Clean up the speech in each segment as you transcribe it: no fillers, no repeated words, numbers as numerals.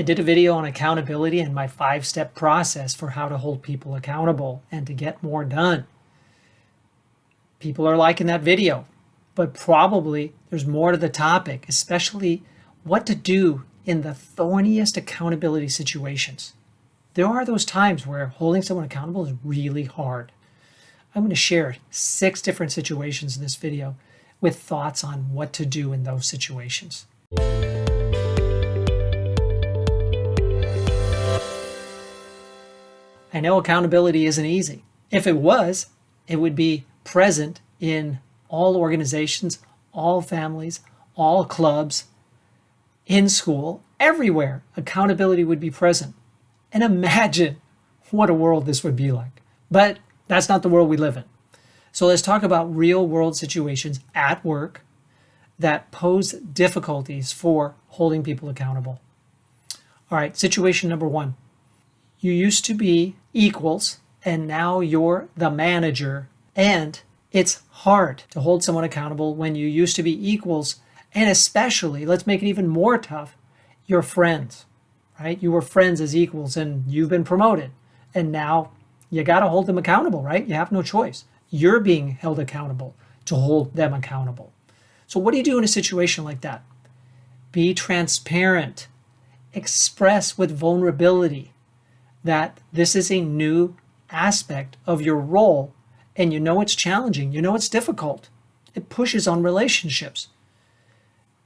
I did a video on accountability and my 5-step process for how to hold people accountable and to get more done. People are liking that video, but probably there's more to the topic, especially what to do in the thorniest accountability situations. There are those times where holding someone accountable is really hard. I'm going to share 6 different situations in this video with thoughts on what to do in those situations. I know accountability isn't easy. If it was, it would be present in all organizations, all families, all clubs, in school, everywhere. Accountability would be present. And imagine what a world this would be like. But that's not the world we live in. So let's talk about real world situations at work that pose difficulties for holding people accountable. All right, situation number 1. You used to be equals and now you're the manager, and it's hard to hold someone accountable when you used to be equals, and especially, let's make it even more tough, you're friends, right? You were friends as equals and you've been promoted, and now you got to hold them accountable, right? You have no choice. You're being held accountable to hold them accountable. So what do you do in a situation like that? Be transparent. Express with vulnerability that this is a new aspect of your role, and you know it's challenging, you know it's difficult. It pushes on relationships.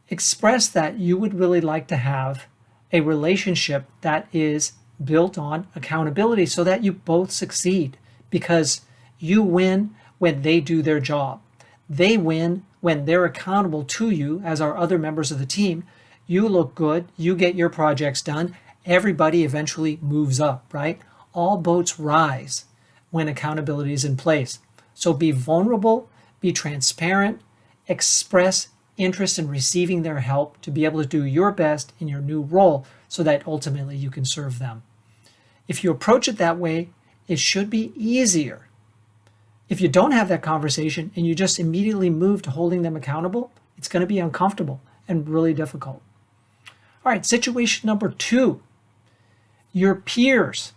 Express that you would really like to have a relationship that is built on accountability so that you both succeed, because you win when they do their job. They win when they're accountable to you as our other members of the team. You look good, you get your projects done, everybody eventually moves up, right? All boats rise when accountability is in place. So be vulnerable, be transparent, express interest in receiving their help to be able to do your best in your new role so that ultimately you can serve them. If you approach it that way, it should be easier. If you don't have that conversation and you just immediately move to holding them accountable, it's going to be uncomfortable and really difficult. All right, situation number 2. Your peers.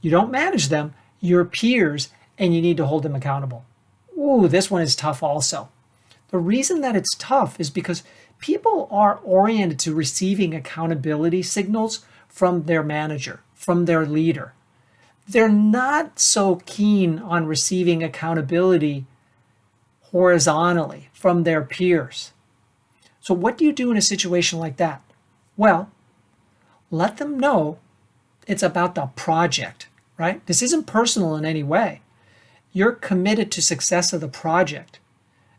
You don't manage them, your peers, and you need to hold them accountable. Ooh, this one is tough also. The reason that it's tough is because people are oriented to receiving accountability signals from their manager, from their leader. They're not so keen on receiving accountability horizontally from their peers. So what do you do in a situation like that? Well, let them know it's about the project, right? This isn't personal in any way. You're committed to success of the project,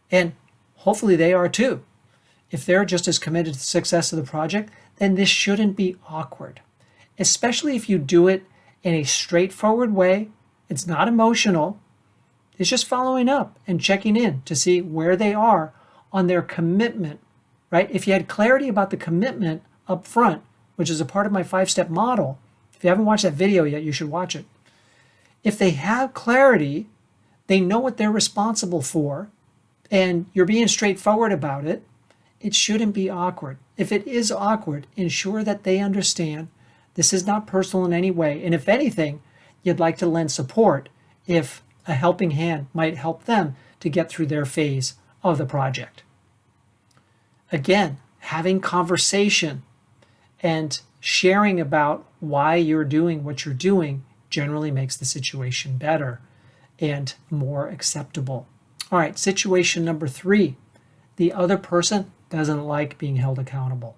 and hopefully they are too. If they're just as committed to the success of the project, then this shouldn't be awkward, especially if you do it in a straightforward way. It's not emotional. It's just following up and checking in to see where they are on their commitment, right? If you had clarity about the commitment up front, which is a part of my 5-step model, if you haven't watched that video yet, you should watch it. If they have clarity, they know what they're responsible for, and you're being straightforward about it, it shouldn't be awkward. If it is awkward, ensure that they understand this is not personal in any way. And if anything, you'd like to lend support if a helping hand might help them to get through their phase of the project. Again, having conversation and sharing about why you're doing what you're doing generally makes the situation better and more acceptable. All right, situation number 3. The other person doesn't like being held accountable.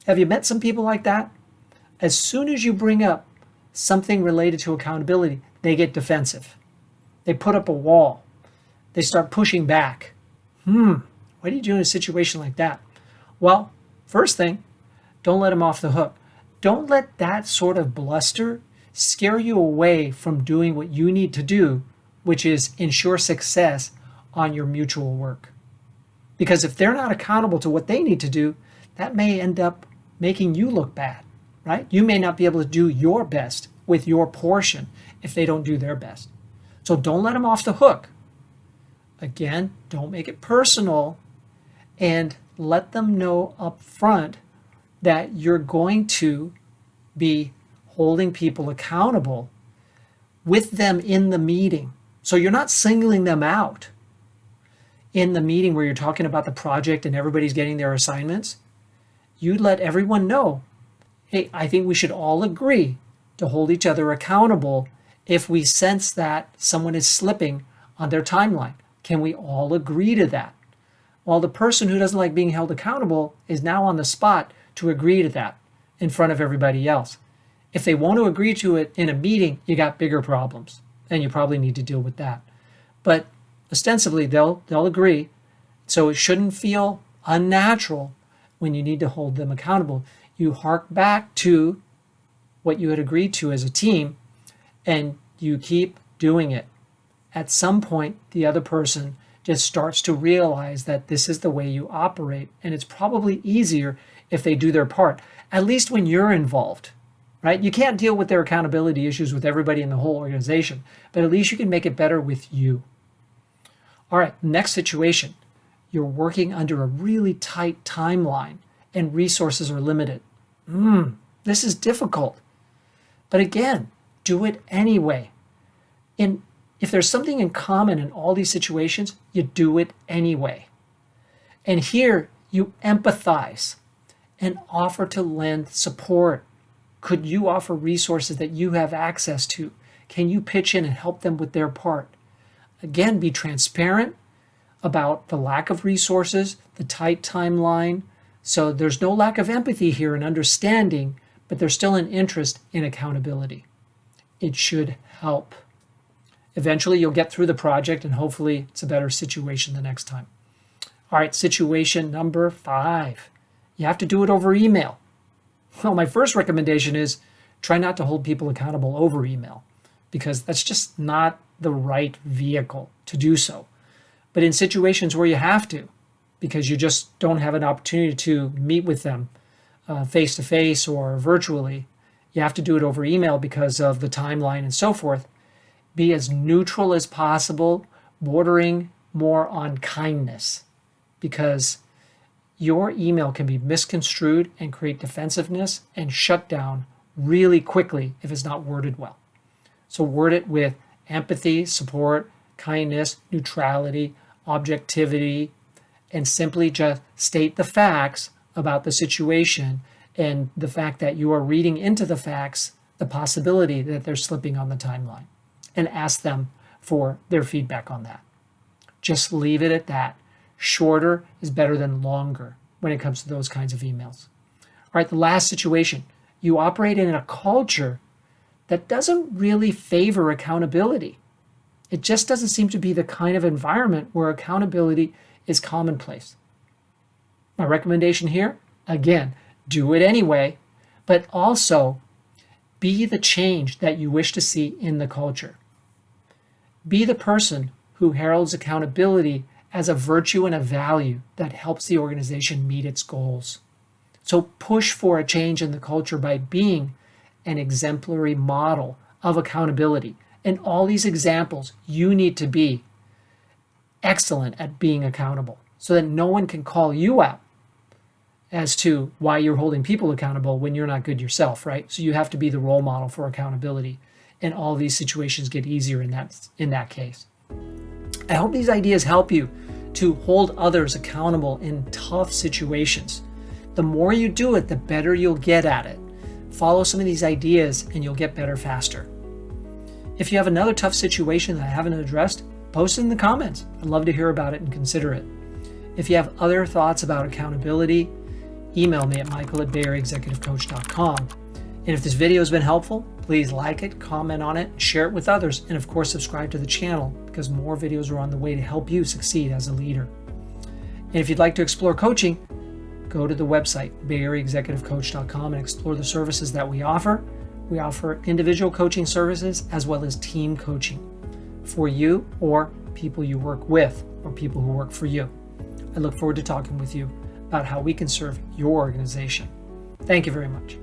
Have you met some people like that? As soon as you bring up something related to accountability, they get defensive. They put up a wall. They start pushing back. What do you do in a situation like that? Well, first thing, don't let them off the hook. Don't let that sort of bluster scare you away from doing what you need to do, which is ensure success on your mutual work. Because if they're not accountable to what they need to do, that may end up making you look bad, right? You may not be able to do your best with your portion if they don't do their best. So don't let them off the hook. Again, don't make it personal, and let them know up front that you're going to be holding people accountable with them in the meeting. So you're not singling them out in the meeting where you're talking about the project and everybody's getting their assignments. You let everyone know, hey, I think we should all agree to hold each other accountable if we sense that someone is slipping on their timeline. Can we all agree to that? Well, the person who doesn't like being held accountable is now on the spot to agree to that in front of everybody else. If they want to agree to it in a meeting, you got bigger problems, and you probably need to deal with that. But ostensibly, they'll agree, so it shouldn't feel unnatural when you need to hold them accountable. You hark back to what you had agreed to as a team, and you keep doing it. At some point, the other person just starts to realize that this is the way you operate, and it's probably easier if they do their part, at least when you're involved. Right? You can't deal with their accountability issues with everybody in the whole organization, but at least you can make it better with you. All right, next situation. You're working under a really tight timeline and resources are limited. This is difficult. But again, do it anyway. And if there's something in common in all these situations, you do it anyway. And here you empathize and offer to lend support. Could you offer resources that you have access to? Can you pitch in and help them with their part? Again, be transparent about the lack of resources, the tight timeline. So there's no lack of empathy here and understanding, but there's still an interest in accountability. It should help. Eventually, you'll get through the project and hopefully it's a better situation the next time. All right, situation number 5. You have to do it over email. Well, my first recommendation is try not to hold people accountable over email because that's just not the right vehicle to do so. But in situations where you have to, because you just don't have an opportunity to meet with them face-to-face or virtually, you have to do it over email because of the timeline and so forth. Be as neutral as possible, bordering more on kindness, because your email can be misconstrued and create defensiveness and shut down really quickly if it's not worded well. So word it with empathy, support, kindness, neutrality, objectivity, and simply just state the facts about the situation and the fact that you are reading into the facts the possibility that they're slipping on the timeline, and ask them for their feedback on that. Just leave it at that. Shorter is better than longer when it comes to those kinds of emails. All right, the last situation. You operate in a culture that doesn't really favor accountability. It just doesn't seem to be the kind of environment where accountability is commonplace. My recommendation here, again, do it anyway, but also be the change that you wish to see in the culture. Be the person who heralds accountability as a virtue and a value that helps the organization meet its goals. So push for a change in the culture by being an exemplary model of accountability. In all these examples, you need to be excellent at being accountable so that no one can call you out as to why you're holding people accountable when you're not good yourself, right? So you have to be the role model for accountability, and all these situations get easier in that case. I hope these ideas help you to hold others accountable in tough situations. The more you do it, the better you'll get at it. Follow some of these ideas and you'll get better faster. If you have another tough situation that I haven't addressed, post it in the comments. I'd love to hear about it and consider it. If you have other thoughts about accountability, email me at michael@BAECexecutivecoach.com. And if this video has been helpful, please like it, comment on it, share it with others, and of course subscribe to the channel because more videos are on the way to help you succeed as a leader. And if you'd like to explore coaching, go to the website, BAECexecutivecoach.com, and explore the services that we offer. We offer individual coaching services as well as team coaching for you or people you work with or people who work for you. I look forward to talking with you about how we can serve your organization. Thank you very much.